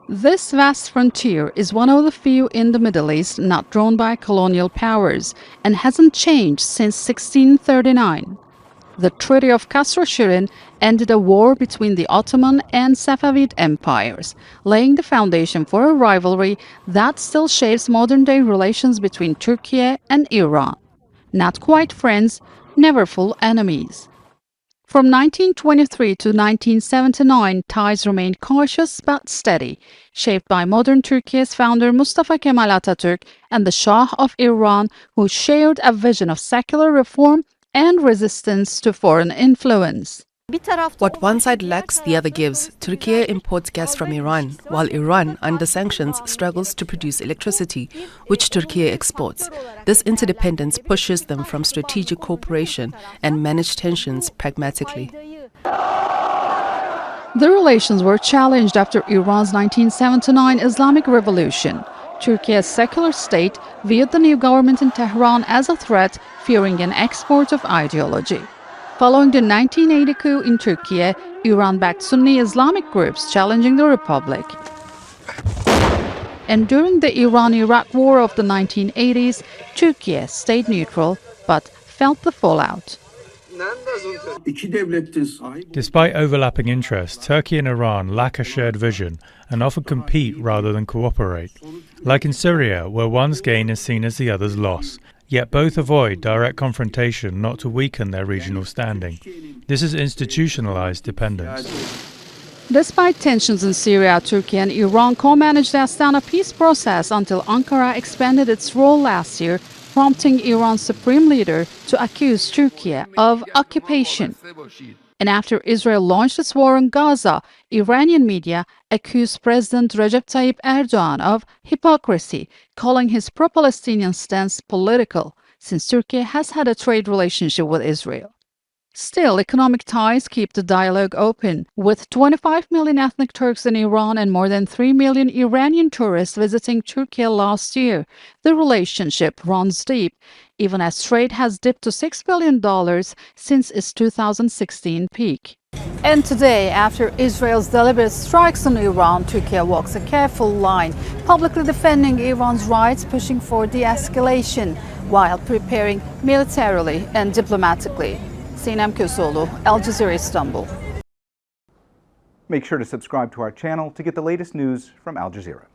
This vast frontier is one of the few in the Middle East not drawn by colonial powers and hasn't changed since 1639. The Treaty of Kasr-Shirin ended a war between the Ottoman and Safavid empires, laying the foundation for a rivalry that still shapes modern-day relations between Turkey and Iran. Not quite friends, never full enemies. From 1923 to 1979, ties remained cautious but steady, shaped by modern Turkey's founder Mustafa Kemal Atatürk and the Shah of Iran, who shared a vision of secular reform and resistance to foreign influence. What one side lacks, the other gives. Turkey imports gas from Iran, while Iran, under sanctions, struggles to produce electricity, which Turkey exports. This interdependence pushes them from strategic cooperation and manage tensions pragmatically. The relations were challenged after Iran's 1979 Islamic Revolution. Turkey's secular state viewed the new government in Tehran as a threat, fearing an export of ideology. Following the 1980 coup in Turkey, Iran backed Sunni Islamic groups challenging the republic. And during the Iran-Iraq War of the 1980s, Turkey stayed neutral but felt the fallout. Despite overlapping interests, Turkey and Iran lack a shared vision and often compete rather than cooperate. Like in Syria, where one's gain is seen as the other's loss. Yet both avoid direct confrontation not to weaken their regional standing. This is institutionalized dependence. Despite tensions in Syria, Turkey and Iran co-managed the Astana peace process until Ankara expanded its role last year, prompting Iran's supreme leader to accuse Turkey of occupation. And after Israel launched its war on Gaza, Iranian media accused President Recep Tayyip Erdogan of hypocrisy, calling his pro-Palestinian stance political, since Turkey has had a trade relationship with Israel. Still, economic ties keep the dialogue open, with 25 million ethnic Turks in Iran and more than 3 million Iranian tourists visiting Turkey last year. The relationship runs deep, even as trade has dipped to $6 billion since its 2016 peak. And today, after Israel's deliberate strikes on Iran, Turkey walks a careful line, publicly defending Iran's rights, pushing for de-escalation, while preparing militarily and diplomatically. Sinem, Koseoglu, Jazeera, Istanbul. Make sure to subscribe to our channel to get the latest news from Al Jazeera.